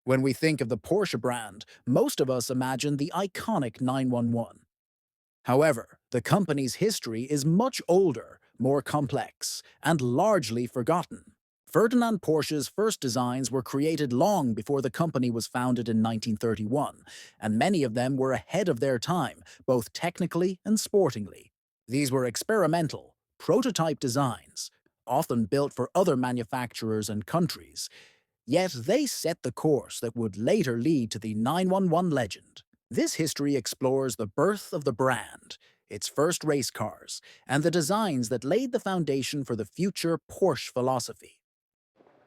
When we think of the Porsche brand, most of us imagine the iconic 911. However, the company's history is much older, more complex, and largely forgotten. Ferdinand Porsche's first designs were created long before the company was founded in 1931, and many of them were ahead of their time, both technically and sportingly. These were experimental, prototype designs, often built for other manufacturers and countries, yet they set the course that would later lead to the 911 legend. This history explores the birth of the brand, its first race cars, and the designs that laid the foundation for the future Porsche philosophy.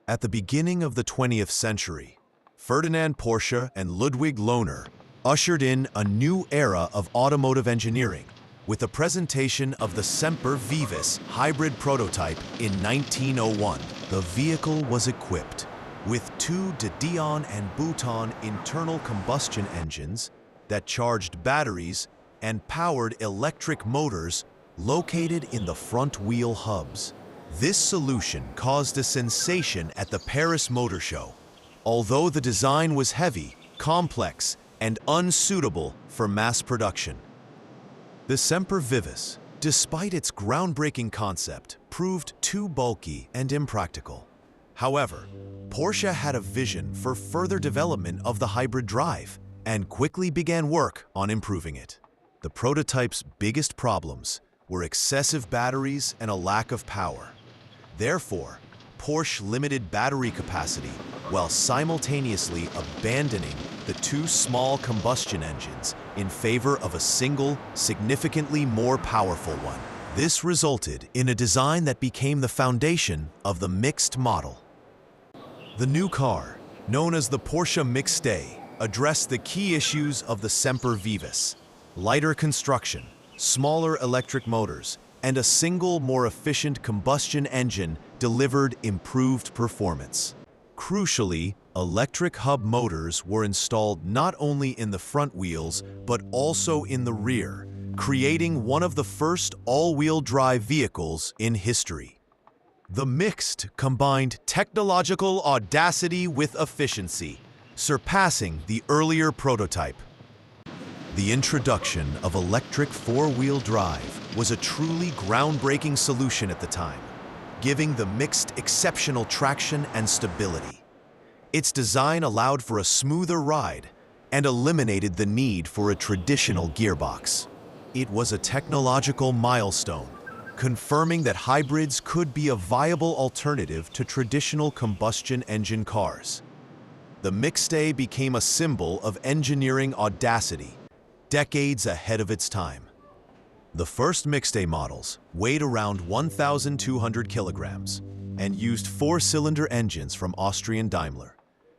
At the beginning of the 20th century, Ferdinand Porsche and Ludwig Lohner ushered in a new era of automotive engineering with the presentation of the Semper Vivis hybrid prototype in 1901. The vehicle was equipped with two de Dion and Bouton internal combustion engines that charged batteries and powered electric motors located in the front wheel hubs. This solution caused a sensation at the Paris Motor Show, although the design was heavy, complex, and unsuitable for mass production. The Semper Vivis, despite its groundbreaking concept, proved too bulky and impractical. However, Porsche had a vision for further development of the hybrid drive and quickly began work on improving it. The prototype's biggest problems were excessive batteries and a lack of power. Therefore, Porsche limited battery capacity while simultaneously abandoning the two small combustion engines in favor of a single, significantly more powerful one. This resulted in a design that became the foundation of the mixed model. The new car, known as the Porsche Mixte, addressed the key issues of the Semper Vivis: lighter construction, smaller electric motors, and a single, more efficient combustion engine delivered improved performance. Crucially, electric hub motors were installed not only in the front wheels, but also in the rear, creating one of the first all-wheel drive vehicles in history. The Mixte combined technological audacity with efficiency, surpassing the earlier prototype. The introduction of electric four-wheel drive was a truly groundbreaking solution at the time, giving the Mixte exceptional traction and stability. Its design allowed for a smoother ride and eliminated the need for a traditional gearbox. It was a technological milestone, confirming that hybrids could be a viable alternative to traditional combustion engine cars. The Mixte became a symbol of engineering audacity, decades ahead of its time. The first Mixte models weighed around 1,200 kilograms and used four-cylinder engines from Austrian Daimler,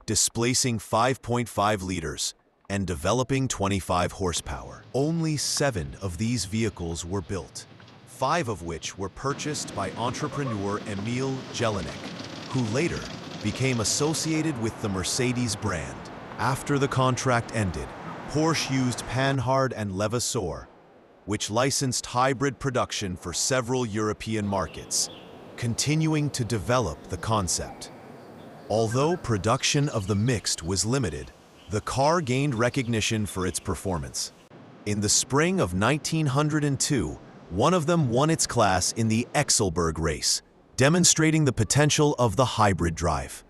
displacing 5.5 liters and developing 25 horsepower. Only 7 of these vehicles were built, 5 of which were purchased by entrepreneur Emil Jelinek, who later became associated with the Mercedes brand. After the contract ended, Porsche used Panhard and Levasseur, which licensed hybrid production for several European markets, continuing to develop the concept. Although production of the Mixte was limited, the car gained recognition for its performance. In the spring of 1902, one of them won its class in the Exelberg race, demonstrating the potential of the hybrid drive.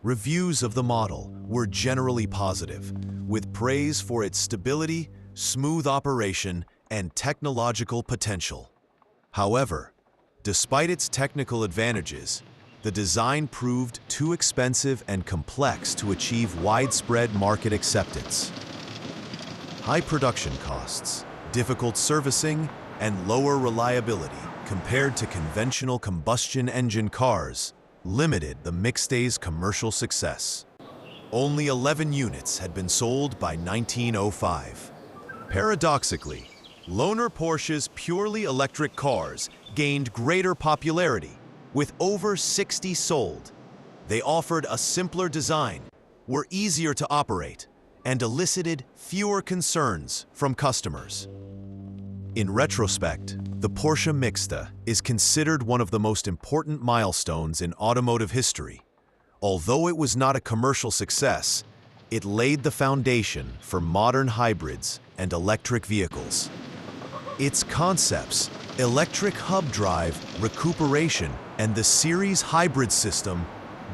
Reviews of the model were generally positive, with praise for its stability, smooth operation, and technological potential. However, despite its technical advantages, the design proved too expensive and complex to achieve widespread market acceptance. High production costs, difficult servicing, and lower reliability compared to conventional combustion engine cars limited the Mixte's commercial success. Only 11 units had been sold by 1905. Paradoxically, Lohner Porsche's purely electric cars gained greater popularity, with over 60 sold. They offered a simpler design, were easier to operate, and elicited fewer concerns from customers. In retrospect, the Porsche Mixte is considered one of the most important milestones in automotive history. Although it was not a commercial success, It laid the foundation for modern hybrids and electric vehicles. Its concepts, electric hub drive, recuperation, and the series hybrid system,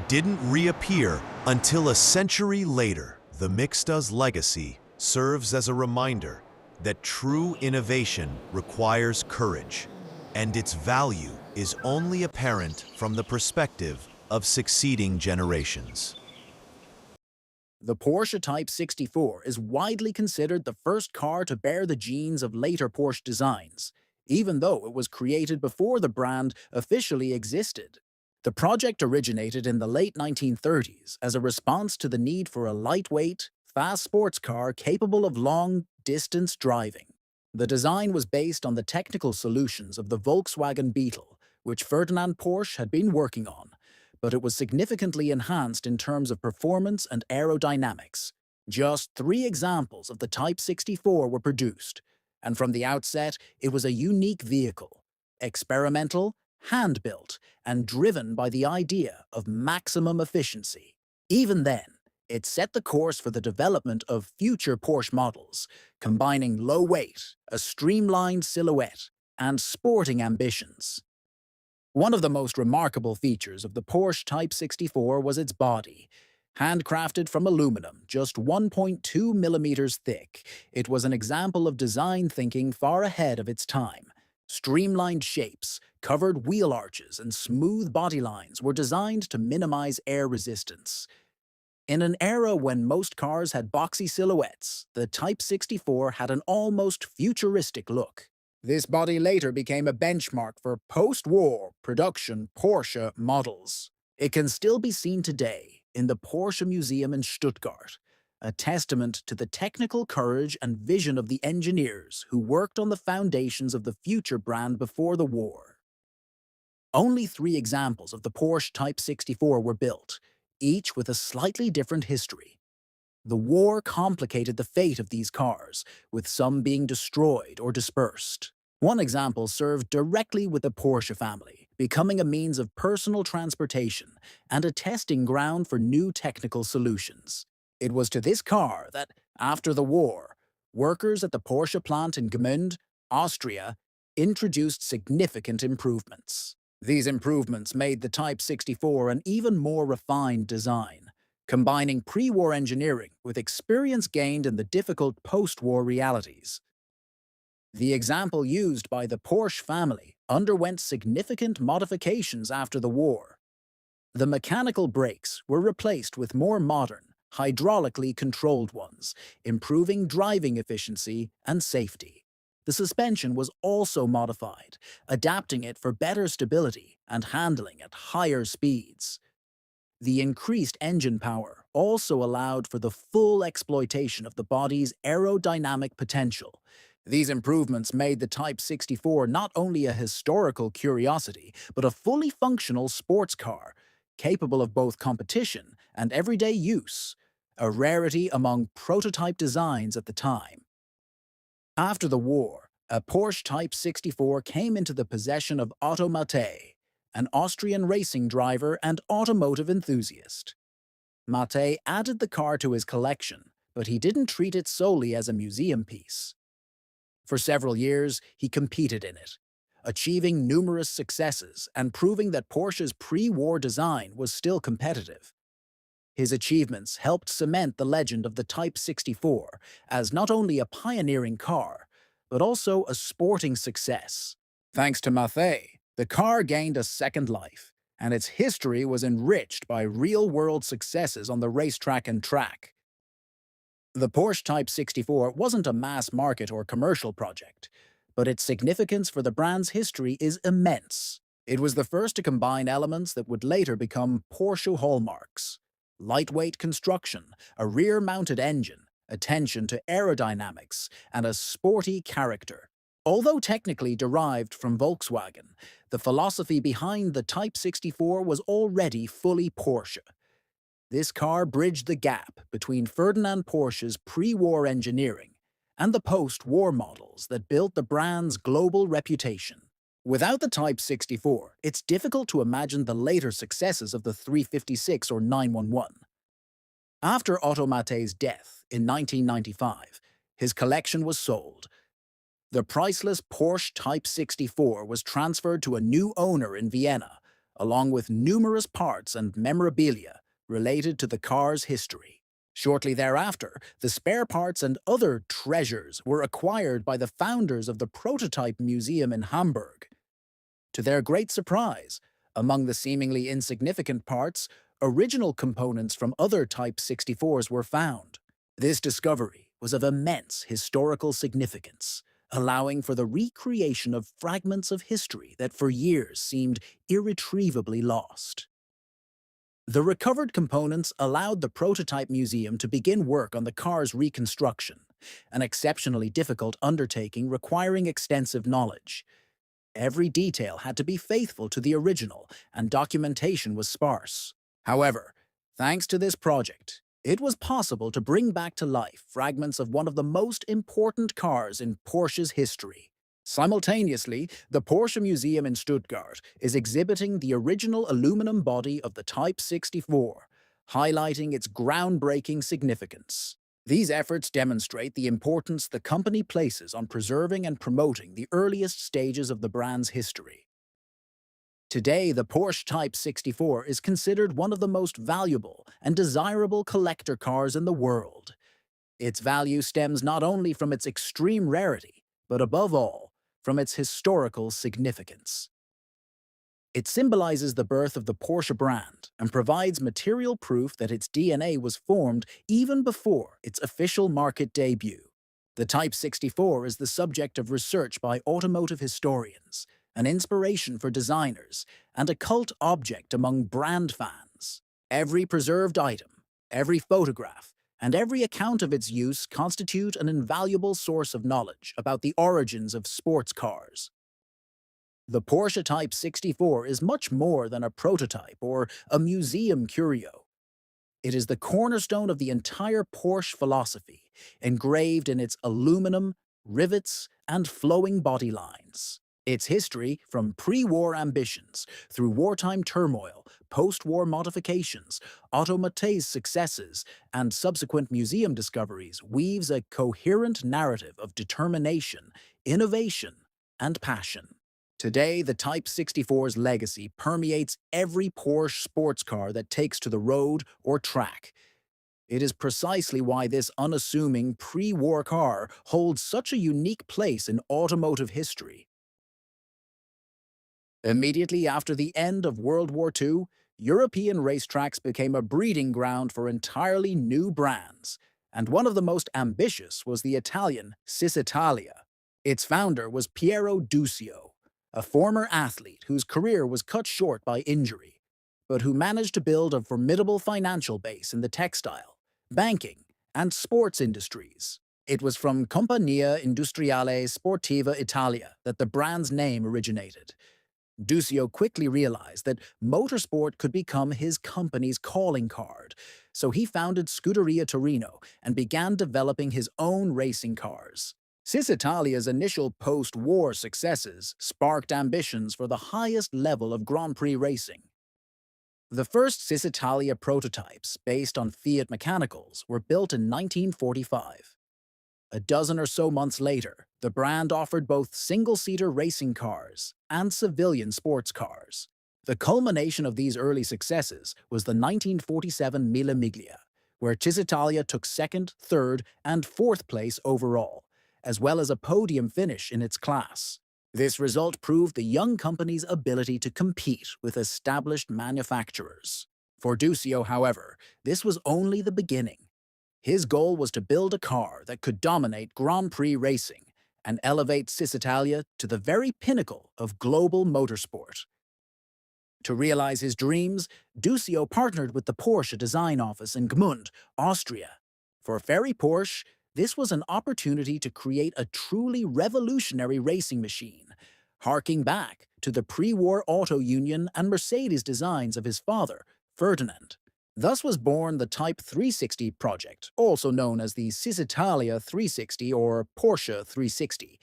didn't reappear until a century later. The Mixta's legacy serves as a reminder that true innovation requires courage, and its value is only apparent from the perspective of succeeding generations. The Porsche Type 64 is widely considered the first car to bear the genes of later Porsche designs, even though it was created before the brand officially existed. The project originated in the late 1930s as a response to the need for a lightweight, fast sports car capable of long-distance driving. The design was based on the technical solutions of the Volkswagen Beetle, which Ferdinand Porsche had been working on, but it was significantly enhanced in terms of performance and aerodynamics. Just 3 examples of the Type 64 were produced, and from the outset, it was a unique vehicle, experimental, hand-built, and driven by the idea of maximum efficiency. Even then, it set the course for the development of future Porsche models, combining low weight, a streamlined silhouette, and sporting ambitions. One of the most remarkable features of the Porsche Type 64 was its body. Handcrafted from aluminum, just 1.2 millimeters thick, it was an example of design thinking far ahead of its time. Streamlined shapes, covered wheel arches, and smooth body lines were designed to minimize air resistance. In an era when most cars had boxy silhouettes, the Type 64 had an almost futuristic look. This body later became a benchmark for post-war production Porsche models. It can still be seen today in the Porsche Museum in Stuttgart, a testament to the technical courage and vision of the engineers who worked on the foundations of the future brand before the war. Only 3 examples of the Porsche Type 64 were built, each with a slightly different history. The war complicated the fate of these cars, with some being destroyed or dispersed. One example served directly with the Porsche family, becoming a means of personal transportation and a testing ground for new technical solutions. It was to this car that, after the war, workers at the Porsche plant in Gmünd, Austria, introduced significant improvements. These improvements made the Type 64 an even more refined design, combining pre-war engineering with experience gained in the difficult post-war realities. The example used by the Porsche family underwent significant modifications after the war. The mechanical brakes were replaced with more modern, hydraulically controlled ones, improving driving efficiency and safety. The suspension was also modified, adapting it for better stability and handling at higher speeds. The increased engine power also allowed for the full exploitation of the body's aerodynamic potential. These improvements made the Type 64 not only a historical curiosity, but a fully functional sports car, capable of both competition and everyday use, a rarity among prototype designs at the time. After the war, a Porsche Type 64 came into the possession of Otto Mate, an Austrian racing driver and automotive enthusiast. Mate added the car to his collection, but he didn't treat it solely as a museum piece. For several years, he competed in it, achieving numerous successes and proving that Porsche's pre-war design was still competitive. His achievements helped cement the legend of the Type 64 as not only a pioneering car, but also a sporting success. Thanks to Mathey, the car gained a second life, and its history was enriched by real-world successes on the racetrack and track. The Porsche Type 64 wasn't a mass market or commercial project, but its significance for the brand's history is immense. It was the first to combine elements that would later become Porsche hallmarks: lightweight construction, a rear-mounted engine, attention to aerodynamics, and a sporty character. Although technically derived from Volkswagen, the philosophy behind the Type 64 was already fully Porsche. This car bridged the gap between Ferdinand Porsche's pre-war engineering and the post-war models that built the brand's global reputation. Without the Type 64, it's difficult to imagine the later successes of the 356 or 911. After Automate's death in 1995, his collection was sold. The priceless Porsche Type 64 was transferred to a new owner in Vienna, along with numerous parts and memorabilia related to the car's history. Shortly thereafter, the spare parts and other treasures were acquired by the founders of the Prototype Museum in Hamburg. To their great surprise, among the seemingly insignificant parts, original components from other Type 64s were found. This discovery was of immense historical significance, allowing for the recreation of fragments of history that for years seemed irretrievably lost. The recovered components allowed the Prototype Museum to begin work on the car's reconstruction, an exceptionally difficult undertaking requiring extensive knowledge. Every detail had to be faithful to the original, and documentation was sparse. However, thanks to this project, it was possible to bring back to life fragments of one of the most important cars in Porsche's history. Simultaneously, the Porsche Museum in Stuttgart is exhibiting the original aluminum body of the Type 64, highlighting its groundbreaking significance. These efforts demonstrate the importance the company places on preserving and promoting the earliest stages of the brand's history. Today, the Porsche Type 64 is considered one of the most valuable and desirable collector cars in the world. Its value stems not only from its extreme rarity, but above all, from its historical significance. It symbolizes the birth of the Porsche brand and provides material proof that its DNA was formed even before its official market debut. The Type 64 is the subject of research by automotive historians, an inspiration for designers, and a cult object among brand fans. Every preserved item, every photograph, and every account of its use constitute an invaluable source of knowledge about the origins of sports cars. The Porsche Type 64 is much more than a prototype or a museum curio. It is the cornerstone of the entire Porsche philosophy, engraved in its aluminum, rivets, and flowing body lines. Its history, from pre-war ambitions through wartime turmoil, post-war modifications, automotive's successes, and subsequent museum discoveries, weaves a coherent narrative of determination, innovation, and passion. Today, the Type 64's legacy permeates every Porsche sports car that takes to the road or track. It is precisely why this unassuming pre-war car holds such a unique place in automotive history. Immediately after the end of World War II, European racetracks became a breeding ground for entirely new brands, and one of the most ambitious was the Italian Cisalia. Its founder was Piero Duccio, a former athlete whose career was cut short by injury, but who managed to build a formidable financial base in the textile, banking, and sports industries. It was from Compagnia Industriale Sportiva Italia that the brand's name originated. Duccio quickly realized that motorsport could become his company's calling card, so he founded Scuderia Torino and began developing his own racing cars. Cisitalia's initial post-war successes sparked ambitions for the highest level of Grand Prix racing. The first Cisitalia prototypes, based on Fiat mechanicals, were built in 1945. A dozen or so months later, the brand offered both single-seater racing cars and civilian sports cars. The culmination of these early successes was the 1947 Mille Miglia, where Cisitalia took second, third, and fourth place overall, as well as a podium finish in its class. This result proved the young company's ability to compete with established manufacturers. For Duccio, however, this was only the beginning. His goal was to build a car that could dominate Grand Prix racing and elevate Cisitalia to the very pinnacle of global motorsport. To realize his dreams, Duccio partnered with the Porsche design office in Gmund, Austria. For Ferry Porsche, this was an opportunity to create a truly revolutionary racing machine, harking back to the pre-war Auto Union and Mercedes designs of his father, Ferdinand. Thus was born the Type 360 project, also known as the Cisitalia 360 or Porsche 360.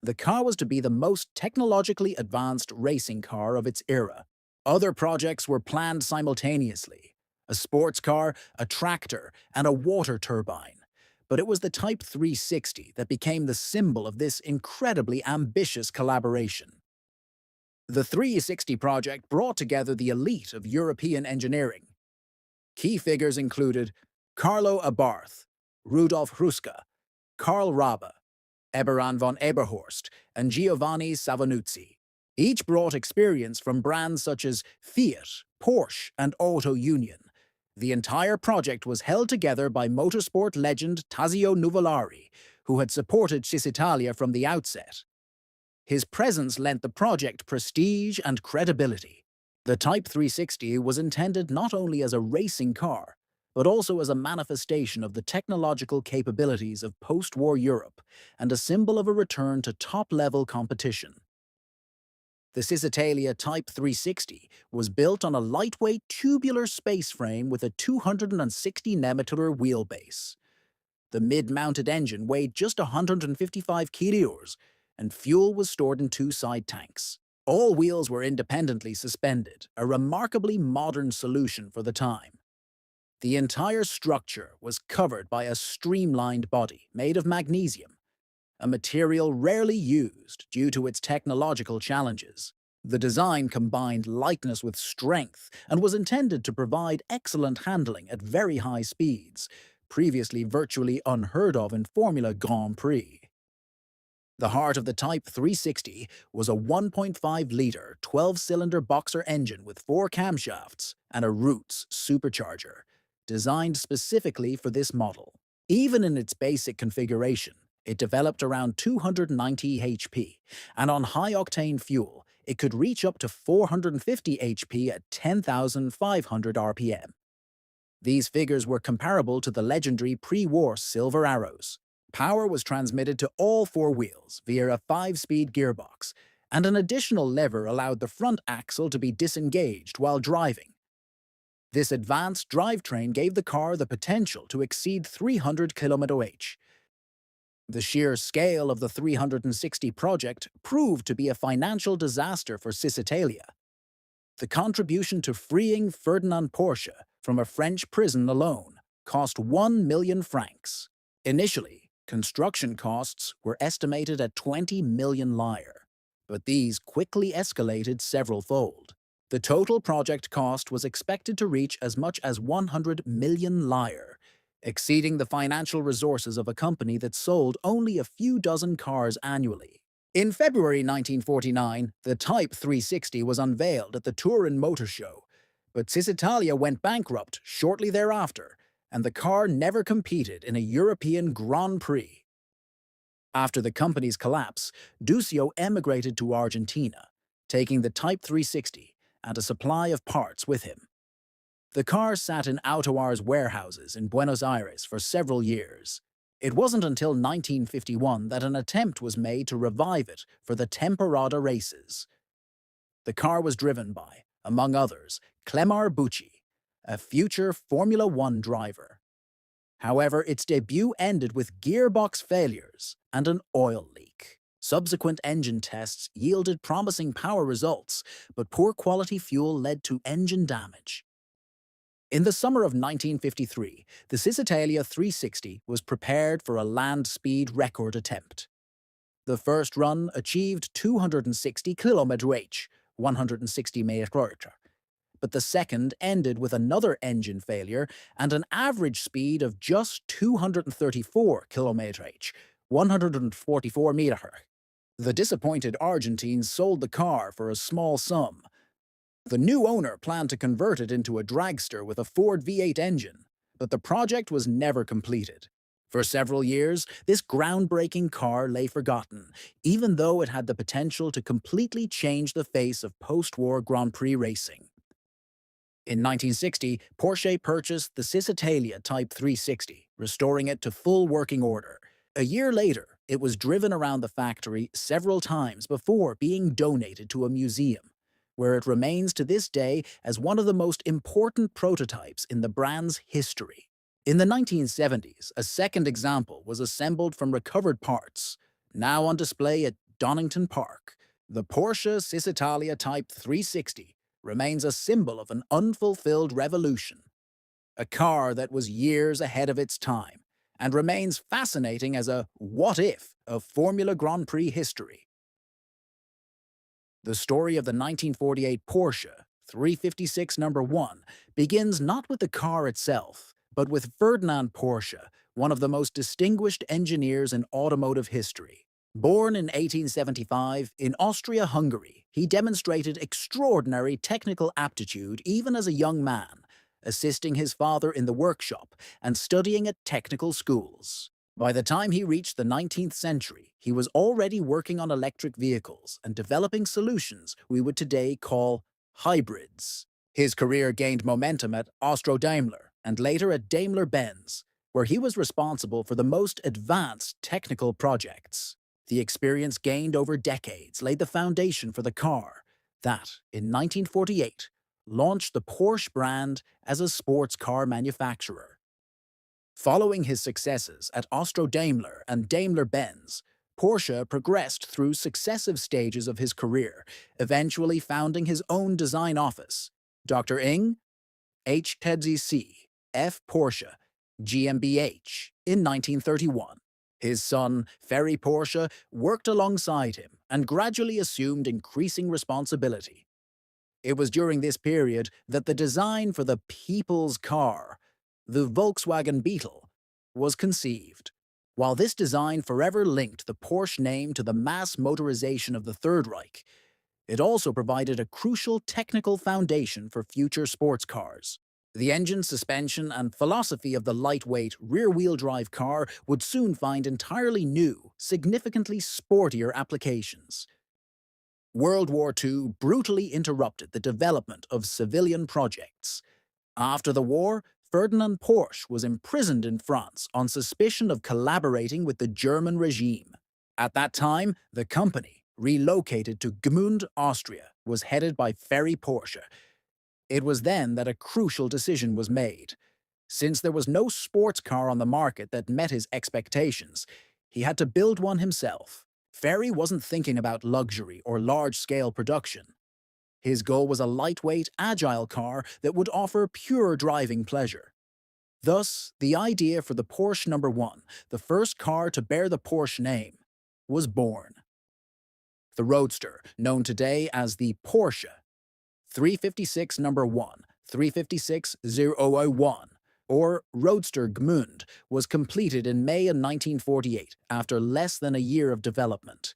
The car was to be the most technologically advanced racing car of its era. Other projects were planned simultaneously. a sports car, a tractor, and a water turbine. But it was the Type 360 that became the symbol of this incredibly ambitious collaboration. The 360 project brought together the elite of European engineering. Key figures included Carlo Abarth, Rudolf Hruska, Karl Rabe, Eberhard von Eberhorst, and Giovanni Savanuzzi. Each brought experience from brands such as Fiat, Porsche, and Auto Union. The entire project was held together by motorsport legend Tazio Nuvolari, who had supported Cisalia from the outset. His presence lent the project prestige and credibility. The Type 360 was intended not only as a racing car, but also as a manifestation of the technological capabilities of post-war Europe and a symbol of a return to top-level competition. The Cisalia Type 360 was built on a lightweight tubular space frame with a 260 mm wheelbase. The mid-mounted engine weighed just 155 kilos, and fuel was stored in two side tanks. All wheels were independently suspended, a remarkably modern solution for the time. The entire structure was covered by a streamlined body made of magnesium, a material rarely used due to its technological challenges. The design combined lightness with strength and was intended to provide excellent handling at very high speeds, previously virtually unheard of in Formula Grand Prix. The heart of the Type 360 was a 1.5-liter 12-cylinder boxer engine with 4 camshafts and a Roots supercharger, designed specifically for this model. Even in its basic configuration, it developed around 290 HP, and on high-octane fuel, it could reach up to 450 HP at 10,500 RPM. These figures were comparable to the legendary pre-war Silver Arrows. Power was transmitted to all 4 wheels via a 5-speed gearbox, and an additional lever allowed the front axle to be disengaged while driving. This advanced drivetrain gave the car the potential to exceed 300 km/h. The sheer scale of the 360 project proved to be a financial disaster for Cisalia. The contribution to freeing Ferdinand Porsche from a French prison alone cost 1 million francs. Initially, construction costs were estimated at 20 million lire, but these quickly escalated several-fold. The total project cost was expected to reach as much as 100 million lire, exceeding the financial resources of a company that sold only a few dozen cars annually. In February 1949, the Type 360 was unveiled at the Turin Motor Show, but Cisalia went bankrupt shortly thereafter, and the car never competed in a European Grand Prix. After the company's collapse, Duccio emigrated to Argentina, taking the Type 360 and a supply of parts with him. The car sat in AutoAr's warehouses in Buenos Aires for several years. It wasn't until 1951 that an attempt was made to revive it for the Temporada races. The car was driven by, among others, Clemar Bucci, a future Formula One driver. However, its debut ended with gearbox failures and an oil leak. Subsequent engine tests yielded promising power results, but poor quality fuel led to engine damage. In the summer of 1953, the Cisalia 360 was prepared for a land speed record attempt. The first run achieved 260 km/h, 160 mph, but the second ended with another engine failure and an average speed of just 234 km/h, 144 mph. The disappointed Argentines sold the car for a small sum. The new owner planned to convert it into a dragster with a Ford V8 engine, but the project was never completed. For several years, this groundbreaking car lay forgotten, even though it had the potential to completely change the face of post-war Grand Prix racing. In 1960, Porsche purchased the Cisalia Type 360, restoring it to full working order. A year later, it was driven around the factory several times before being donated to a museum, where it remains to this day as one of the most important prototypes in the brand's history. In the 1970s, a second example was assembled from recovered parts, now on display at Donington Park. The Porsche Cisalia Type 360 remains a symbol of an unfulfilled revolution. a car that was years ahead of its time and remains fascinating as a what-if of Formula Grand Prix history. The story of the 1948 Porsche 356 number 1 begins not with the car itself, but with Ferdinand Porsche, one of the most distinguished engineers in automotive history. Born in 1875 in Austria-Hungary, he demonstrated extraordinary technical aptitude even as a young man, assisting his father in the workshop and studying at technical schools. By the time he reached the 19th century, he was already working on electric vehicles and developing solutions we would today call hybrids. His career gained momentum at Austro-Daimler and later at Daimler-Benz, where he was responsible for the most advanced technical projects. The experience gained over decades laid the foundation for the car that, in 1948, launched the Porsche brand as a sports car manufacturer. Following his successes at Austro-Daimler and Daimler-Benz, Porsche progressed through successive stages of his career, eventually founding his own design office, Dr. Ing. H. Tedzi F. Porsche, GmbH, in 1931. His son, Ferry Porsche, worked alongside him and gradually assumed increasing responsibility. It was during this period that the design for the people's car, the Volkswagen Beetle, was conceived. While this design forever linked the Porsche name to the mass motorization of the Third Reich, it also provided a crucial technical foundation for future sports cars. The engine, suspension, and philosophy of the lightweight, rear-wheel drive car would soon find entirely new, significantly sportier applications. World War II brutally interrupted the development of civilian projects. After the war, Ferdinand Porsche was imprisoned in France on suspicion of collaborating with the German regime. At that time, the company, relocated to Gmünd, Austria, was headed by Ferry Porsche. It was then that a crucial decision was made. Since there was no sports car on the market that met his expectations, he had to build one himself. Ferry wasn't thinking about luxury or large-scale production. His goal was a lightweight, agile car that would offer pure driving pleasure. Thus, the idea for the Porsche number 1, the first car to bear the Porsche name, was born. The Roadster, known today as the Porsche 356 number 1, 356001, or Roadster Gmünd, was completed in May of 1948 after less than a year of development.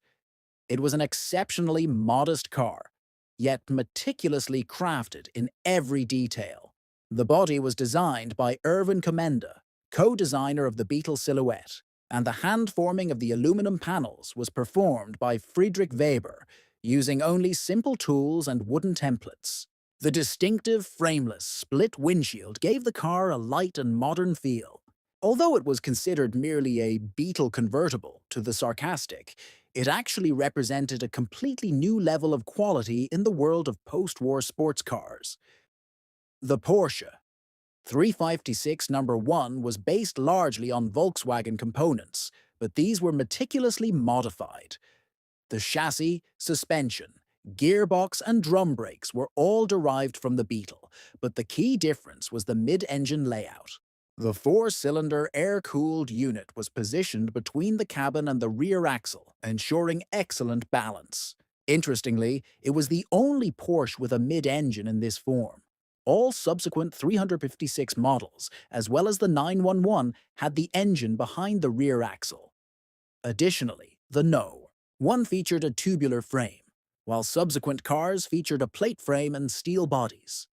It was an exceptionally modest car, yet meticulously crafted in every detail. The body was designed by Erwin Komenda, co-designer of the Beetle silhouette, and the hand-forming of the aluminum panels was performed by Friedrich Weber, using only simple tools and wooden templates. The distinctive, frameless, split windshield gave the car a light and modern feel. Although it was considered merely a Beetle convertible to the sarcastic, it actually represented a completely new level of quality in the world of post-war sports cars. The Porsche 356 number 1 was based largely on Volkswagen components, but these were meticulously modified. The chassis, suspension, gearbox, and drum brakes were all derived from the Beetle, but the key difference was the mid-engine layout. The four-cylinder air-cooled unit was positioned between the cabin and the rear axle, ensuring excellent balance. Interestingly, it was the only Porsche with a mid-engine in this form. All subsequent 356 models, as well as the 911, had the engine behind the rear axle. Additionally, the No. 1 featured a tubular frame, while subsequent cars featured a plate frame and steel bodies.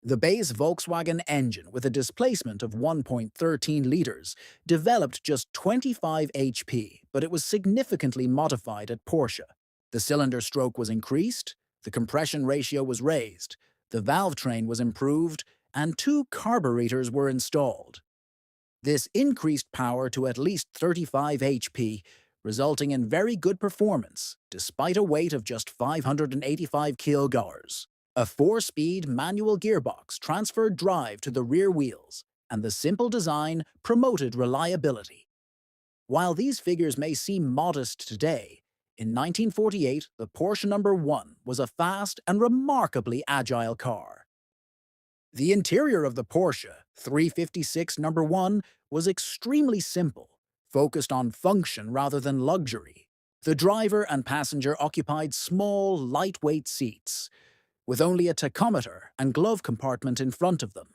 The base Volkswagen engine, with a displacement of 1.13 liters, developed just 25 HP, but it was significantly modified at Porsche. The cylinder stroke was increased, the compression ratio was raised, the valve train was improved, and 2 carburetors were installed. This increased power to at least 35 HP, resulting in very good performance, despite a weight of just 585 kilograms. A 4-speed manual gearbox transferred drive to the rear wheels, and the simple design promoted reliability. While these figures may seem modest today, in 1948, the Porsche number 1 was a fast and remarkably agile car. The interior of the Porsche 356 number 1 was extremely simple, focused on function rather than luxury. The driver and passenger occupied small, lightweight seats, with only a tachometer and glove compartment in front of them.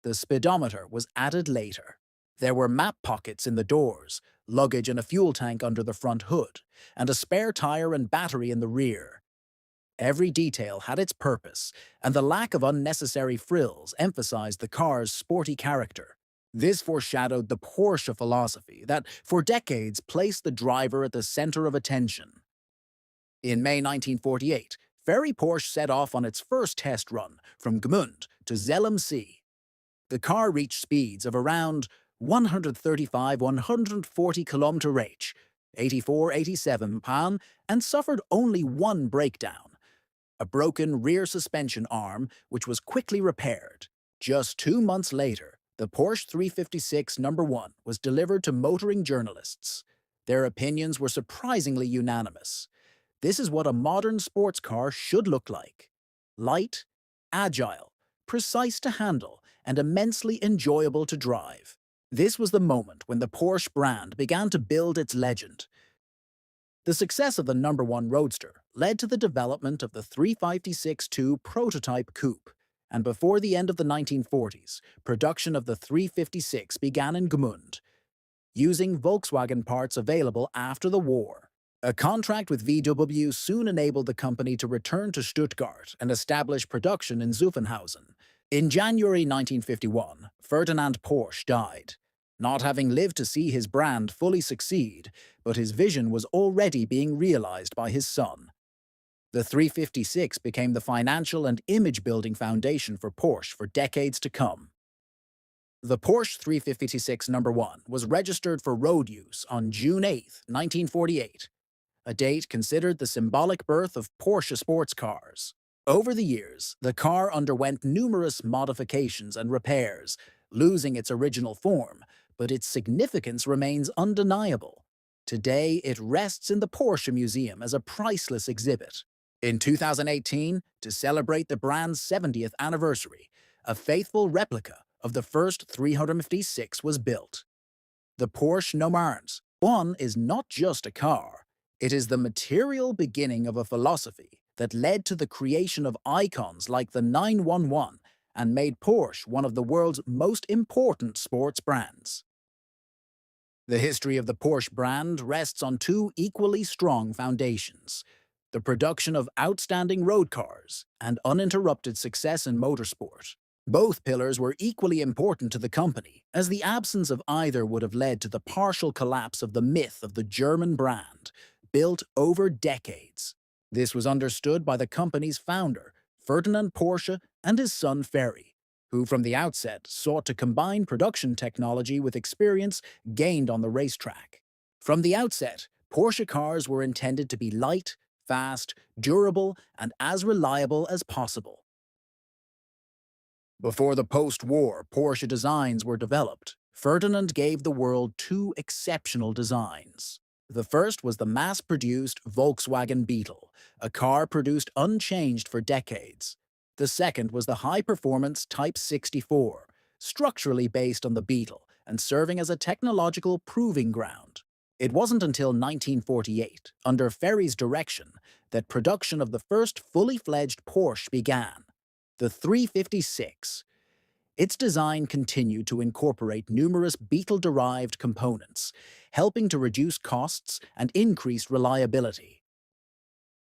The speedometer was added later. There were map pockets in the doors, luggage and a fuel tank under the front hood, and a spare tire and battery in the rear. Every detail had its purpose, and the lack of unnecessary frills emphasized the car's sporty character. This foreshadowed the Porsche philosophy that, for decades, placed the driver at the center of attention. In May 1948, Ferry Porsche set off on its first test run from Gmünd to Zell am See. The car reached speeds of around 135–140 km/h, 84–87 mph, and suffered only one breakdown, a broken rear suspension arm, which was quickly repaired. Just 2 months later, the Porsche 356 number 1 was delivered to motoring journalists. Their opinions were surprisingly unanimous. This is what a modern sports car should look like: light, agile, precise to handle, and immensely enjoyable to drive. This was the moment when the Porsche brand began to build its legend. The success of the number 1 Roadster led to the development of the 356-2 prototype coupe, and before the end of the 1940s, production of the 356 began in Gmünd, using Volkswagen parts available after the war. A contract with VW soon enabled the company to return to Stuttgart and establish production in Zuffenhausen. In January 1951, Ferdinand Porsche died, not having lived to see his brand fully succeed, but his vision was already being realized by his son. The 356 became the financial and image-building foundation for Porsche for decades to come. The Porsche 356 number 1 was registered for road use on June 8, 1948, a date considered the symbolic birth of Porsche sports cars. Over the years, the car underwent numerous modifications and repairs, losing its original form, but its significance remains undeniable. Today, it rests in the Porsche Museum as a priceless exhibit. In 2018, to celebrate the brand's 70th anniversary, a faithful replica of the first 356 was built. The Porsche number 1 is not just a car. It is the material beginning of a philosophy that led to the creation of icons like the 911 and made Porsche one of the world's most important sports brands. The history of the Porsche brand rests on 2 equally strong foundations: the production of outstanding road cars and uninterrupted success in motorsport. Both pillars were equally important to the company, as the absence of either would have led to the partial collapse of the myth of the German brand, built over decades. This was understood by the company's founder, Ferdinand Porsche, and his son Ferry, who from the outset sought to combine production technology with experience gained on the racetrack. From the outset, Porsche cars were intended to be light, fast, durable, and as reliable as possible. Before the post-war Porsche designs were developed, Ferdinand gave the world 2 exceptional designs. The first was the mass-produced Volkswagen Beetle, a car produced unchanged for decades. The second was the high-performance Type 64, structurally based on the Beetle and serving as a technological proving ground. It wasn't until 1948, under Ferry's direction, that production of the first fully-fledged Porsche began, the 356. Its design continued to incorporate numerous Beetle-derived components, helping to reduce costs and increase reliability.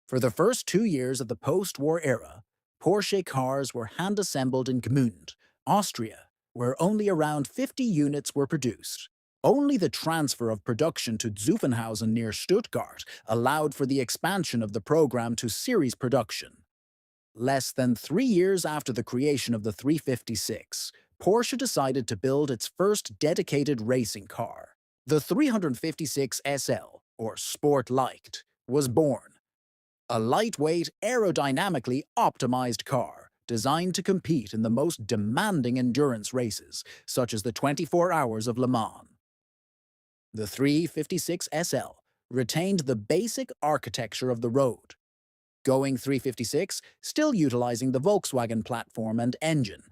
For the first 2 years of the post-war era, Porsche cars were hand-assembled in Gmünd, Austria, where only around 50 units were produced. Only the transfer of production to Zuffenhausen near Stuttgart allowed for the expansion of the program to series production. Less than 3 years after the creation of the 356, Porsche decided to build its first dedicated racing car. The 356 SL, or Sport Light, was born. A lightweight, aerodynamically optimized car designed to compete in the most demanding endurance races, such as the 24 Hours of Le Mans. The 356 SL retained the basic architecture of the road, going 356 still utilizing the Volkswagen platform and engine.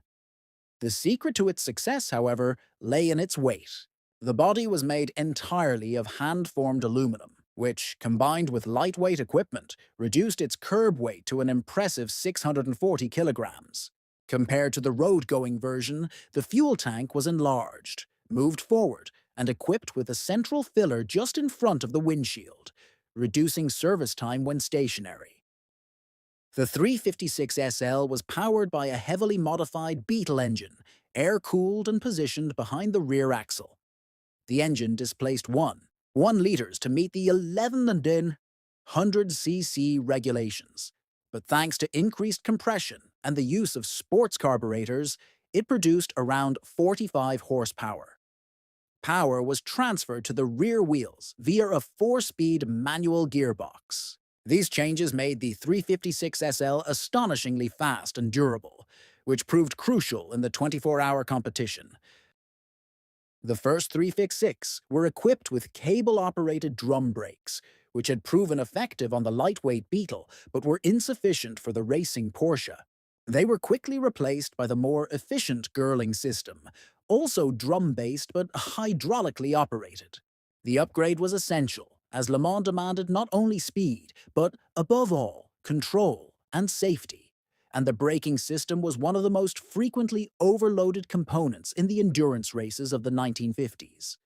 The secret to its success, however, lay in its weight. The body was made entirely of hand-formed aluminum, which, combined with lightweight equipment, reduced its curb weight to an impressive 640 kilograms. Compared to the road-going version, the fuel tank was enlarged, moved forward, and equipped with a central filler just in front of the windshield, reducing service time when stationary. The 356 SL was powered by a heavily modified Beetle engine, air-cooled and positioned behind the rear axle. The engine displaced 1 liters to meet the 1100cc regulations. But thanks to increased compression and the use of sports carburetors, it produced around 45 horsepower. Power was transferred to the rear wheels via a 4-speed manual gearbox. These changes made the 356 SL astonishingly fast and durable, which proved crucial in the 24-hour competition. The first 356 were equipped with cable-operated drum brakes, which had proven effective on the lightweight Beetle but were insufficient for the racing Porsche. They were quickly replaced by the more efficient Girling system, also drum-based but hydraulically operated. The upgrade was essential, as Le Mans demanded not only speed, but, above all, control and safety, and the braking system was one of the most frequently overloaded components in the endurance races of the 1950s.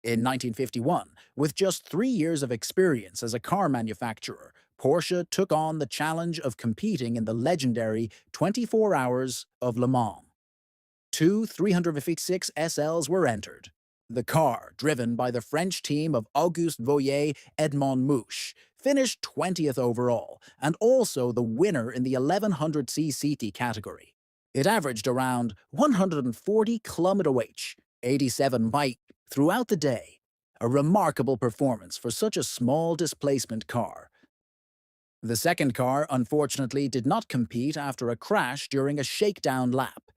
In 1951, with just 3 years of experience as a car manufacturer, Porsche took on the challenge of competing in the legendary 24 Hours of Le Mans. Two 356 SLs were entered. The car, driven by the French team of Auguste Voyer, Edmond Mouche, finished 20th overall, and also the winner in the 1100cc category. It averaged around 140 km/h, 87 miles throughout the day, a remarkable performance for such a small displacement car. The second car, unfortunately, did not compete after a crash during a shakedown lap.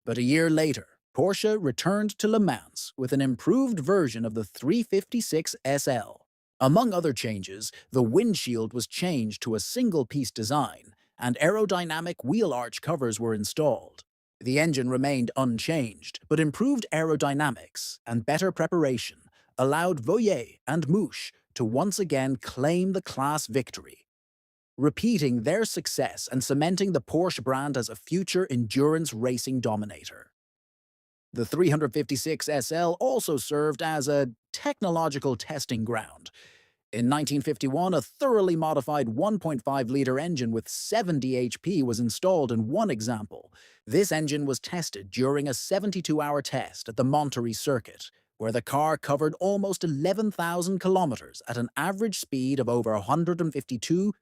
But a year later, Porsche returned to Le Mans with an improved version of the 356 SL. Among other changes, the windshield was changed to a single-piece design, and aerodynamic wheel arch covers were installed. The engine remained unchanged, but improved aerodynamics and better preparation allowed Voyer and Mouche to once again claim the class victory, repeating their success and cementing the Porsche brand as a future endurance racing dominator. The 356 SL also served as a technological testing ground. In 1951, a thoroughly modified 1.5-liter engine with 70 HP was installed in one example. This engine was tested during a 72-hour test at the Monterey circuit, where the car covered almost 11,000 kilometers at an average speed of over 152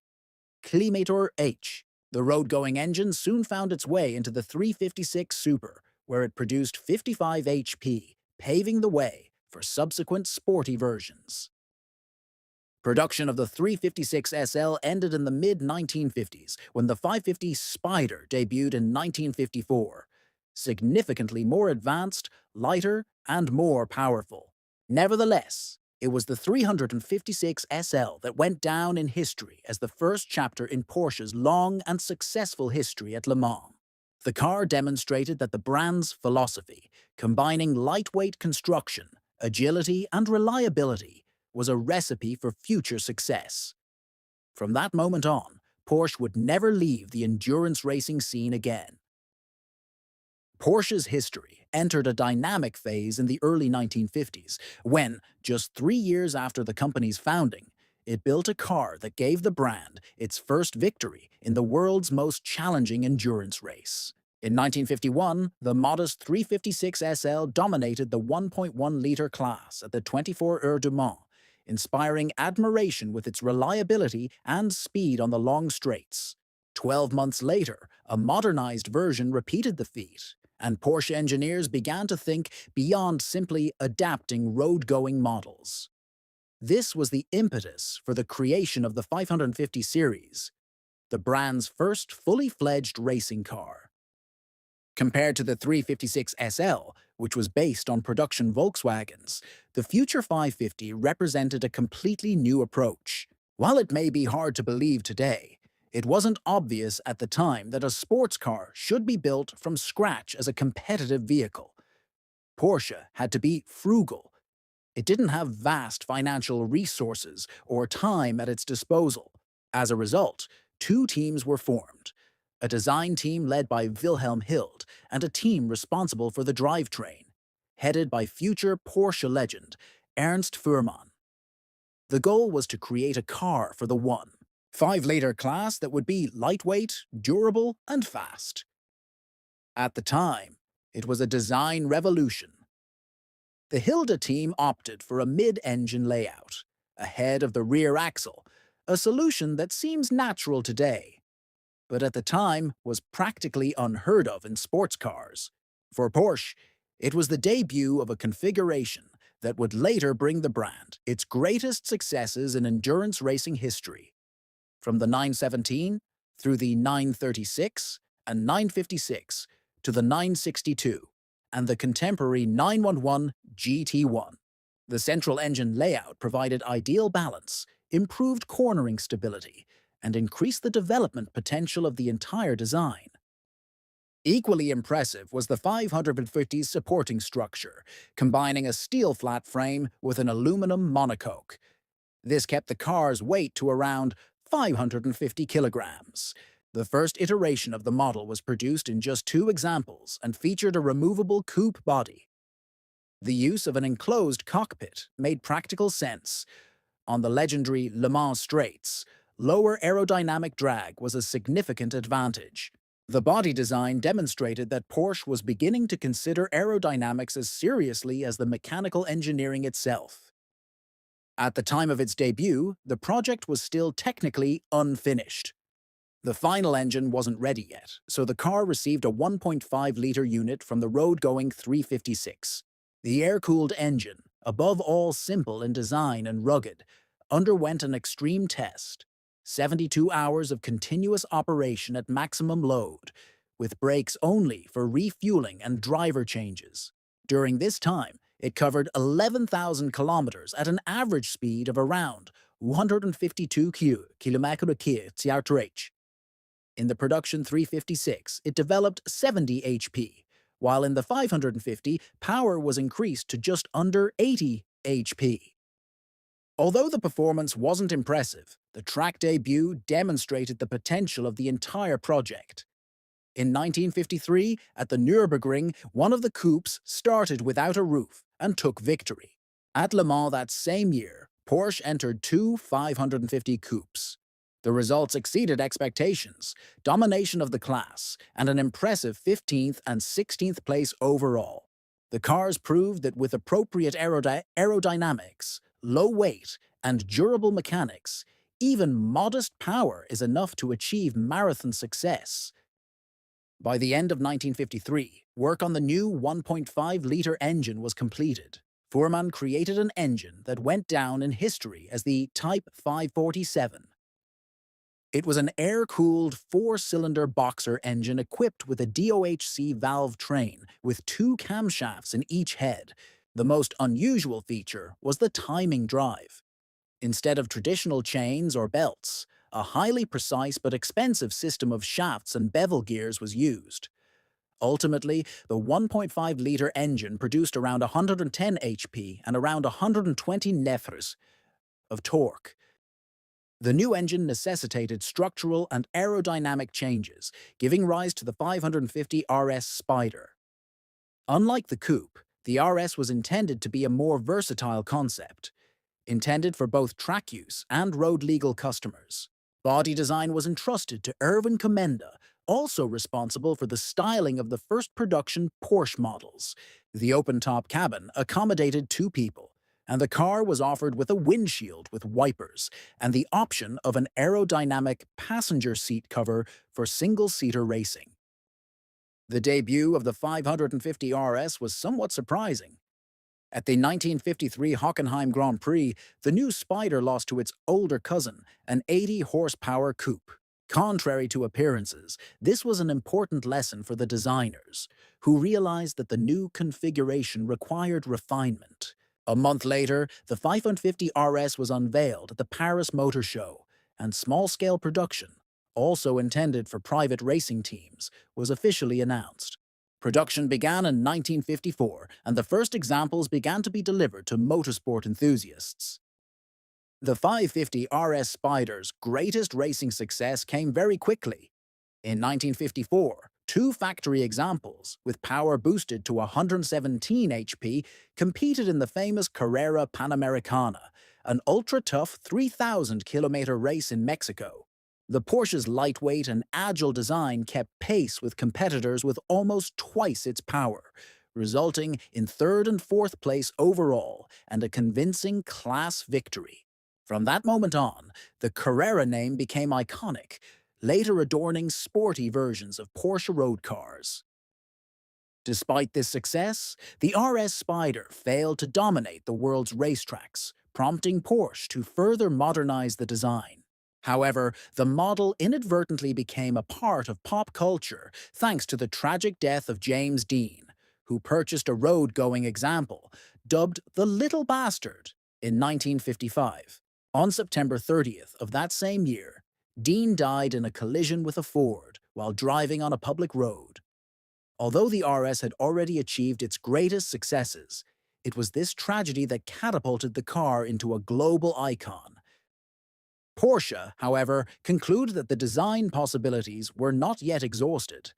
km/h. The road-going engine soon found its way into the 356 Super, where it produced 55 HP, paving the way for subsequent sporty versions. Production of the 356 SL ended in the mid-1950s, when the 550 Spider debuted in 1954. Significantly more advanced, lighter, and more powerful. Nevertheless, it was the 356 SL that went down in history as the first chapter in Porsche's long and successful history at Le Mans. The car demonstrated that the brand's philosophy, combining lightweight construction, agility, and reliability, was a recipe for future success. From that moment on, Porsche would never leave the endurance racing scene again. Porsche's history entered a dynamic phase in the early 1950s, when, just 3 years after the company's founding, it built a car that gave the brand its first victory in the world's most challenging endurance race. In 1951, the modest 356 SL dominated the 1.1-liter class at the 24 Heures du Mans, inspiring admiration with its reliability and speed on the long straights. 12 months later, a modernized version repeated the feat, and Porsche engineers began to think beyond simply adapting road-going models. This was the impetus for the creation of the 550 series, the brand's first fully-fledged racing car. Compared to the 356 SL, which was based on production Volkswagens, the future 550 represented a completely new approach. While it may be hard to believe today, It wasn't obvious at the time that a sports car should be built from scratch as a competitive vehicle. Porsche had to be frugal. It didn't have vast financial resources or time at its disposal. As a result, two teams were formed: a design team led by Wilhelm Hild and a team responsible for the drivetrain, headed by future Porsche legend Ernst Fuhrmann. The goal was to create a car for the 1.5-liter class that would be lightweight, durable, and fast. At the time, it was a design revolution. The Hilda team opted for a mid-engine layout, ahead of the rear axle, a solution that seems natural today, but at the time was practically unheard of in sports cars. For Porsche, it was the debut of a configuration that would later bring the brand its greatest successes in endurance racing history, from the 917 through the 936 and 956 to the 962 and the contemporary 911 GT1. The central engine layout provided ideal balance, improved cornering stability, and increased the development potential of the entire design. Equally impressive was the 550's supporting structure, combining a steel flat frame with an aluminum monocoque. This kept the car's weight to around 550 kilograms. The first iteration of the model was produced in just 2 examples and featured a removable coupe body. The use of an enclosed cockpit made practical sense. On the legendary Le Mans straights, lower aerodynamic drag was a significant advantage. The body design demonstrated that Porsche was beginning to consider aerodynamics as seriously as the mechanical engineering itself. At the time of its debut, the project was still technically unfinished. The final engine wasn't ready yet, so the car received a 1.5-liter unit from the road-going 356. The air-cooled engine, above all simple in design and rugged, underwent an extreme test: 72 hours of continuous operation at maximum load, with brakes only for refueling and driver changes. During this time, it covered 11,000 kilometers at an average speed of around 152 km/h. In the production 356, it developed 70 HP, while in the 550, power was increased to just under 80 HP. Although the performance wasn't impressive, the track debut demonstrated the potential of the entire project. In 1953, at the Nürburgring, one of the coupes started without a roof and took victory. At Le Mans that same year, Porsche entered 2 550 coupes. The results exceeded expectations: domination of the class, and an impressive 15th and 16th place overall. The cars proved that with appropriate aerodynamics, low weight, and durable mechanics, even modest power is enough to achieve marathon success. By the end of 1953, work on the new 1.5-liter engine was completed. Fuhrmann created an engine that went down in history as the Type 547. It was an air-cooled 4-cylinder boxer engine equipped with a DOHC valve train with 2 camshafts in each head. The most unusual feature was the timing drive. Instead of traditional chains or belts, a highly precise but expensive system of shafts and bevel gears was used. Ultimately, the 1.5-liter engine produced around 110 HP and around 120 newtons of torque. The new engine necessitated structural and aerodynamic changes, giving rise to the 550 RS Spider. Unlike the coupe, the RS was intended to be a more versatile concept, intended for both track use and road-legal customers. Body design was entrusted to Erwin Komenda, also responsible for the styling of the first production Porsche models. The open-top cabin accommodated 2 people, and the car was offered with a windshield with wipers and the option of an aerodynamic passenger seat cover for single-seater racing. The debut of the 550 RS was somewhat surprising. At the 1953 Hockenheim Grand Prix, the new Spider lost to its older cousin, an 80-horsepower coupe. Contrary to appearances, this was an important lesson for the designers, who realized that the new configuration required refinement. A month later, the 550 RS was unveiled at the Paris Motor Show, and small-scale production, also intended for private racing teams, was officially announced. Production began in 1954, and the first examples began to be delivered to motorsport enthusiasts. The 550 RS Spider's greatest racing success came very quickly. In 1954, two factory examples, with power boosted to 117 HP, competed in the famous Carrera Panamericana, an ultra-tough 3,000-kilometer race in Mexico. The Porsche's lightweight and agile design kept pace with competitors with almost twice its power, resulting in third and fourth place overall and a convincing class victory. From that moment on, the Carrera name became iconic, later adorning sporty versions of Porsche road cars. Despite this success, the RS Spider failed to dominate the world's racetracks, prompting Porsche to further modernize the design. However, the model inadvertently became a part of pop culture thanks to the tragic death of James Dean, who purchased a road-going example, dubbed the Little Bastard, in 1955. On September 30th of that same year, Dean died in a collision with a Ford while driving on a public road. Although the RS had already achieved its greatest successes, it was this tragedy that catapulted the car into a global icon. Porsche, however, concluded that the design possibilities were not yet exhausted.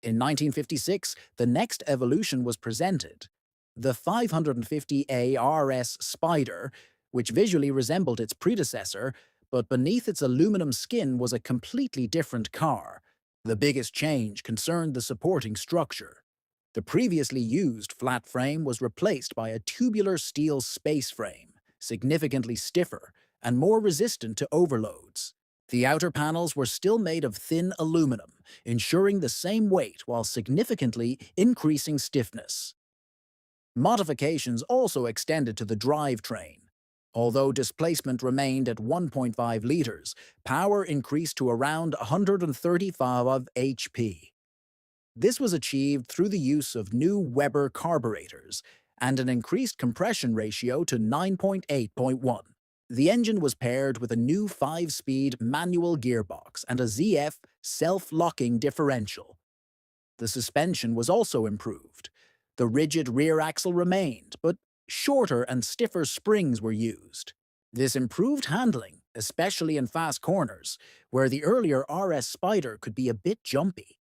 In 1956, the next evolution was presented, the 550A RS Spider, which visually resembled its predecessor, but beneath its aluminum skin was a completely different car. The biggest change concerned the supporting structure. The previously used flat frame was replaced by a tubular steel space frame, significantly stiffer and more resistant to overloads. The outer panels were still made of thin aluminum, ensuring the same weight while significantly increasing stiffness. Modifications also extended to the drivetrain. Although displacement remained at 1.5 liters, power increased to around 135 HP. This was achieved through the use of new Weber carburetors and an increased compression ratio to 9.8.1. The engine was paired with a new 5-speed manual gearbox and a ZF self-locking differential. The suspension was also improved. The rigid rear axle remained, but shorter and stiffer springs were used. This improved handling, especially in fast corners, where the earlier RS Spider could be a bit jumpy.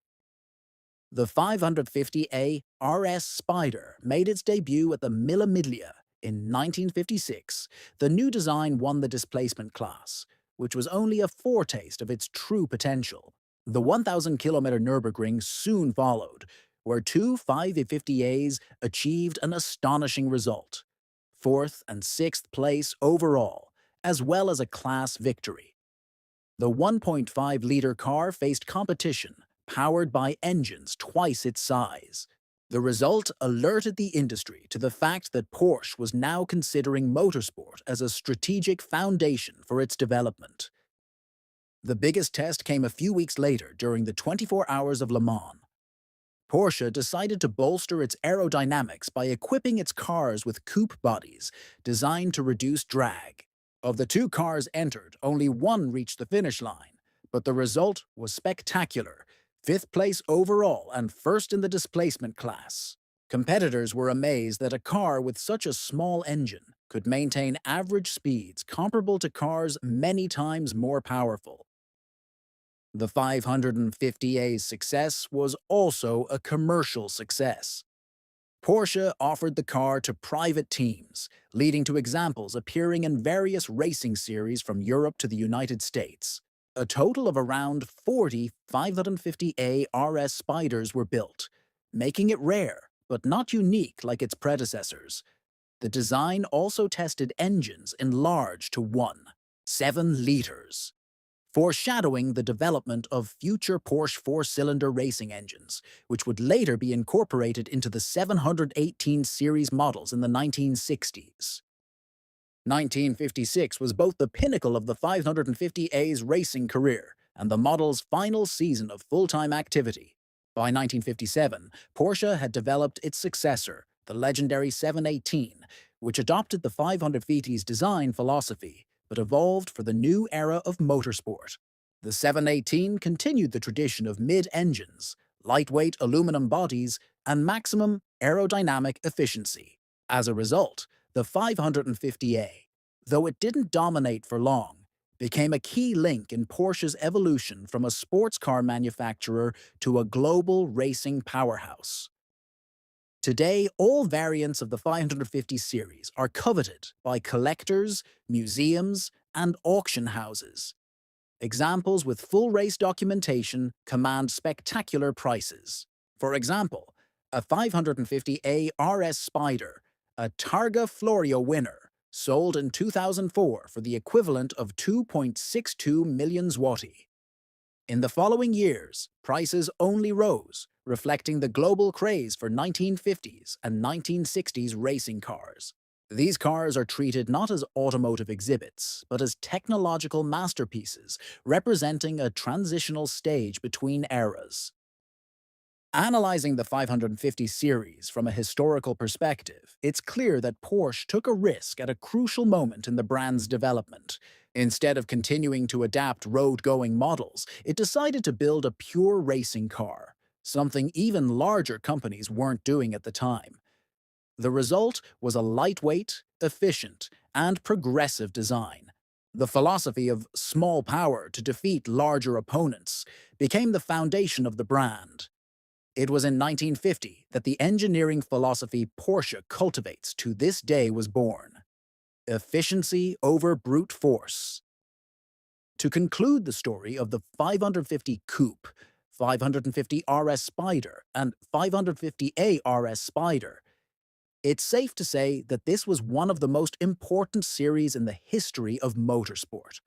The 550A RS Spider made its debut at the Mille Miglia in 1956. The new design won the displacement class, which was only a foretaste of its true potential. The 1,000-kilometer Nürburgring soon followed, where two 550As achieved an astonishing result, 4th and 6th place overall, as well as a class victory. The 1.5-liter car faced competition, powered by engines twice its size. The result alerted the industry to the fact that Porsche was now considering motorsport as a strategic foundation for its development. The biggest test came a few weeks later during the 24 Hours of Le Mans. Porsche decided to bolster its aerodynamics by equipping its cars with coupe bodies designed to reduce drag. Of the two cars entered, only one reached the finish line, but the result was spectacular: 5th place overall and 1st in the displacement class. Competitors were amazed that a car with such a small engine could maintain average speeds comparable to cars many times more powerful. The 550A's success was also a commercial success. Porsche offered the car to private teams, leading to examples appearing in various racing series from Europe to the United States. A total of around 40 550A RS Spiders were built, making it rare, but not unique like its predecessors. The design also tested engines enlarged to 7 liters, foreshadowing the development of future Porsche 4-cylinder racing engines, which would later be incorporated into the 718 series models in the 1960s. 1956 was both the pinnacle of the 550A's racing career and the model's final season of full-time activity. By 1957, Porsche had developed its successor, the legendary 718, which adopted the 550's design philosophy, but evolved for the new era of motorsport. The 718 continued the tradition of mid-engines, lightweight aluminum bodies, and maximum aerodynamic efficiency. As a result, the 550A, though it didn't dominate for long, became a key link in Porsche's evolution from a sports car manufacturer to a global racing powerhouse. Today, all variants of the 550 series are coveted by collectors, museums, and auction houses. Examples with full race documentation command spectacular prices. For example, a 550A RS Spider, a Targa Florio winner, sold in 2004 for the equivalent of 2.62 million zloty. In the following years, prices only rose, reflecting the global craze for 1950s and 1960s racing cars. These cars are treated not as automotive exhibits, but as technological masterpieces, representing a transitional stage between eras. Analyzing the 550 series from a historical perspective, it's clear that Porsche took a risk at a crucial moment in the brand's development. Instead of continuing to adapt road-going models, it decided to build a pure racing car, something even larger companies weren't doing at the time. The result was a lightweight, efficient, and progressive design. The philosophy of small power to defeat larger opponents became the foundation of the brand. It was in 1950 that the engineering philosophy Porsche cultivates to this day was born. Efficiency over brute force. To conclude the story of the 550 Coupe, 550 RS Spider, and 550A RS Spider, it's safe to say that this was one of the most important series in the history of motorsport.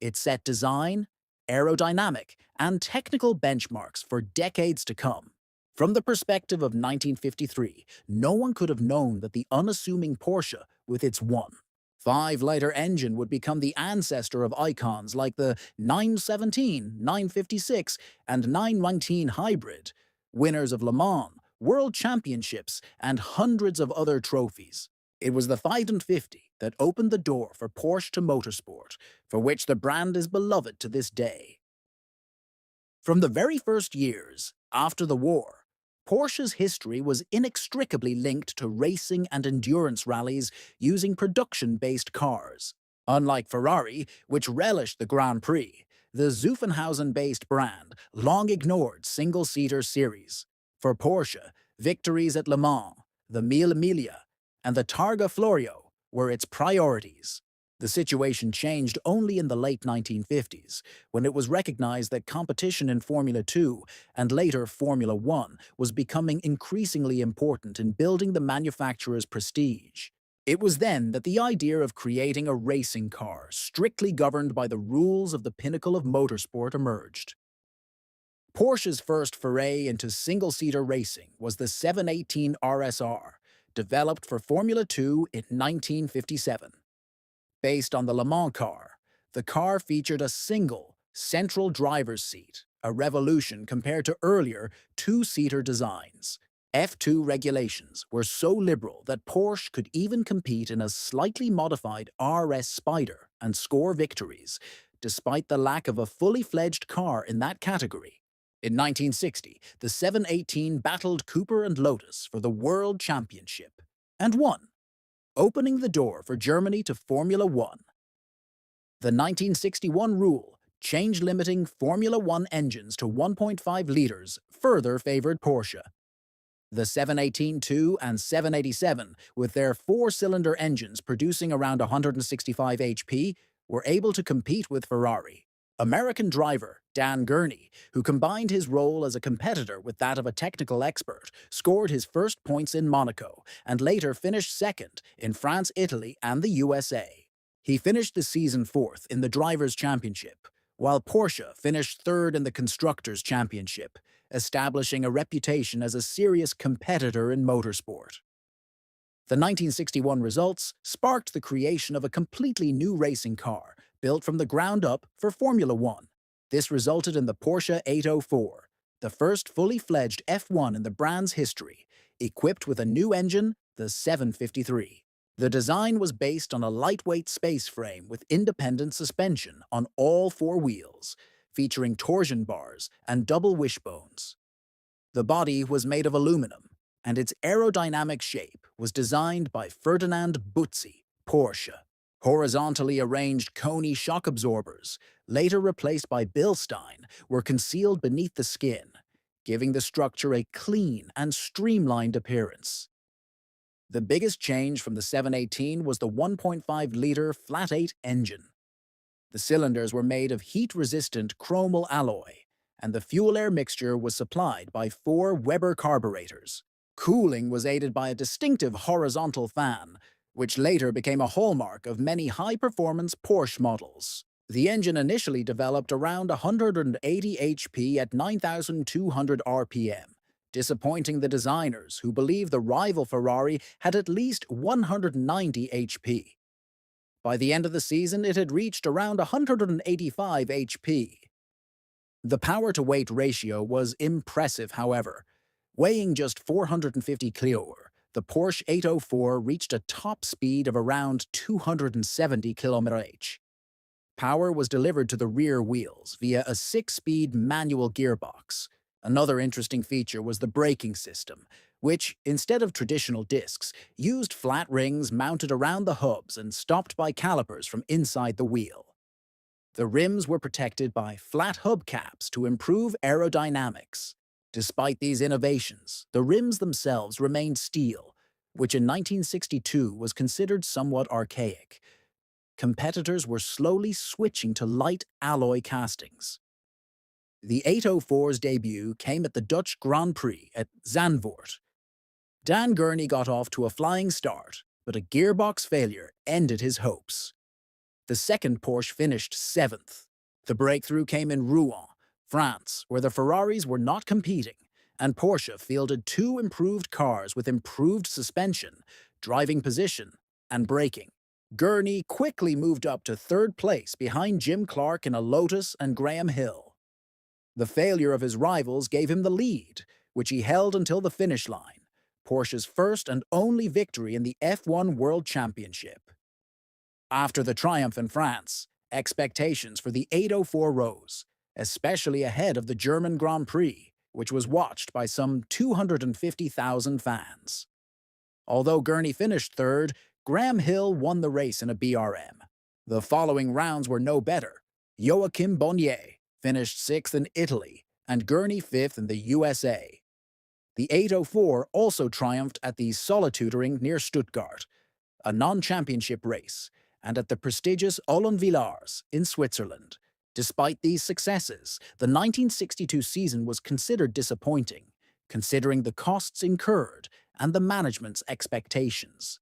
It set design, aerodynamic, and technical benchmarks for decades to come. From the perspective of 1953, no one could have known that the unassuming Porsche, with its 1.5-liter engine, would become the ancestor of icons like the 917, 956, and 919 hybrid, winners of Le Mans, World Championships, and hundreds of other trophies. It was the 550 that opened the door for Porsche to motorsport, for which the brand is beloved to this day. From the very first years, after the war, Porsche's history was inextricably linked to racing and endurance rallies using production-based cars. Unlike Ferrari, which relished the Grand Prix, the Zuffenhausen-based brand long ignored single-seater series. For Porsche, victories at Le Mans, the Mille Miglia, and the Targa Florio were its priorities. The situation changed only in the late 1950s, when it was recognized that competition in Formula 2 and later Formula 1 was becoming increasingly important in building the manufacturer's prestige. It was then that the idea of creating a racing car strictly governed by the rules of the pinnacle of motorsport emerged. Porsche's first foray into single-seater racing was the 718 RSR, developed for Formula 2 in 1957. Based on the Le Mans car, the car featured a single, central driver's seat, a revolution compared to earlier two-seater designs. F2 regulations were so liberal that Porsche could even compete in a slightly modified RS Spider and score victories, despite the lack of a fully-fledged car in that category. In 1960, the 718 battled Cooper and Lotus for the World Championship, and won, opening the door for Germany to Formula One. The 1961 rule, change limiting Formula One engines to 1.5 liters, further favored Porsche. The 718-2 and 787, with their four-cylinder engines producing around 165 HP, were able to compete with Ferrari. American driver Dan Gurney, who combined his role as a competitor with that of a technical expert, scored his first points in Monaco and later finished second in France, Italy, and the USA. He finished the season fourth in the Drivers' Championship, while Porsche finished third in the Constructors' Championship, establishing a reputation as a serious competitor in motorsport. The 1961 results sparked the creation of a completely new racing car, built from the ground up for Formula One. This resulted in the Porsche 804, the first fully fledged F1 in the brand's history, equipped with a new engine, the 753. The design was based on a lightweight space frame with independent suspension on all four wheels. featuring torsion bars and double wishbones. The body was made of aluminum, and its aerodynamic shape was designed by Ferdinand Buzzi, Porsche. Horizontally arranged Coney shock absorbers, later replaced by Bilstein, were concealed beneath the skin, giving the structure a clean and streamlined appearance. The biggest change from the 718 was the 1.5-liter flat-8 engine. The cylinders were made of heat-resistant chromal alloy, and the fuel-air mixture was supplied by 4 Weber carburetors. Cooling was aided by a distinctive horizontal fan, which later became a hallmark of many high-performance Porsche models. The engine initially developed around 180 HP at 9,200 RPM, disappointing the designers who believed the rival Ferrari had at least 190 HP. By the end of the season, it had reached around 185 HP. The power-to-weight ratio was impressive, however. Weighing just 450 kg, the Porsche 804 reached a top speed of around 270 km/h. Power was delivered to the rear wheels via a 6-speed manual gearbox. Another interesting feature was the braking system, which, instead of traditional discs, used flat rings mounted around the hubs and stopped by calipers from inside the wheel. The rims were protected by flat hubcaps to improve aerodynamics. Despite these innovations, the rims themselves remained steel, which in 1962 was considered somewhat archaic. Competitors were slowly switching to light alloy castings. The 804's debut came at the Dutch Grand Prix at Zandvoort. Dan Gurney got off to a flying start, but a gearbox failure ended his hopes. The second Porsche finished 7th. The breakthrough came in Rouen, France, where the Ferraris were not competing, and Porsche fielded 2 improved cars with improved suspension, driving position, and braking. Gurney quickly moved up to 3rd place behind Jim Clark in a Lotus and Graham Hill. The failure of his rivals gave him the lead, which he held until the finish line, Porsche's first and only victory in the F1 World Championship. After the triumph in France, expectations for the 804 rose, especially ahead of the German Grand Prix, which was watched by some 250,000 fans. Although Gurney finished 3rd, Graham Hill won the race in a BRM. The following rounds were no better. Joachim Bonnier finished 6th in Italy, and Gurney 5th in the USA. The 804 also triumphed at the Solituring near Stuttgart, a non-championship race, and at the prestigious Ollenvillars in Switzerland. Despite these successes, the 1962 season was considered disappointing, considering the costs incurred and the management's expectations.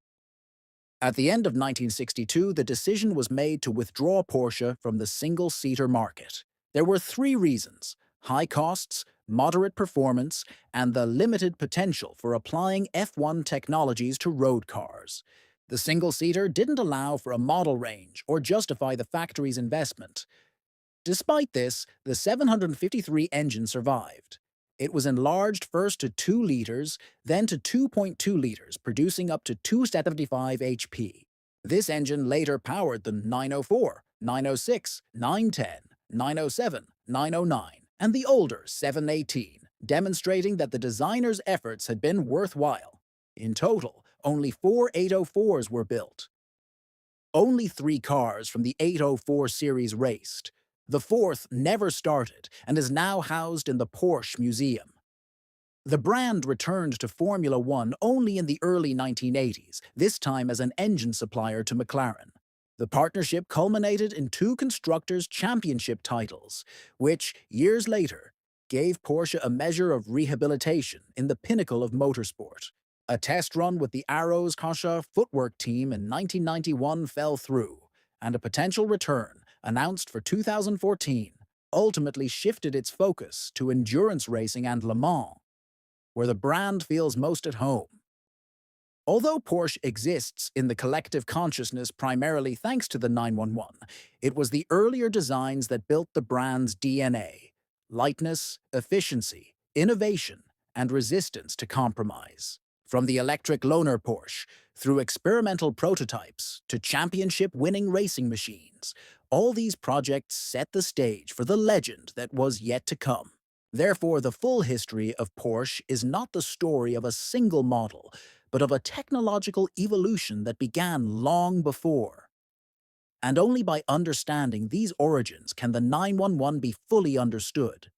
At the end of 1962, the decision was made to withdraw Porsche from the single-seater market. There were 3 reasons: high costs, moderate performance, and the limited potential for applying F1 technologies to road cars. The single-seater didn't allow for a model range or justify the factory's investment. Despite this, the 753 engine survived. It was enlarged first to 2 liters, then to 2.2 liters, producing up to 275 HP. This engine later powered the 904, 906, 910, 907, 909, and the older 718, demonstrating that the designer's efforts had been worthwhile. In total, only 4 804s were built. Only 3 cars from the 804 series raced. The 4th never started and is now housed in the Porsche Museum. The brand returned to Formula One only in the early 1980s, this time as an engine supplier to McLaren. The partnership culminated in 2 Constructors' Championship titles, which, years later, gave Porsche a measure of rehabilitation in the pinnacle of motorsport. A test run with the Arrows Koscha footwork team in 1991 fell through, and a potential return, announced for 2014, ultimately shifted its focus to endurance racing and Le Mans, where the brand feels most at home. Although Porsche exists in the collective consciousness primarily thanks to the 911, it was the earlier designs that built the brand's DNA: lightness, efficiency, innovation, and resistance to compromise. From the electric loaner Porsche, through experimental prototypes, to championship-winning racing machines, All these projects set the stage for the legend that was yet to come. Therefore, the full history of Porsche is not the story of a single model, but of a technological evolution that began long before. And only by understanding these origins can the 911 be fully understood.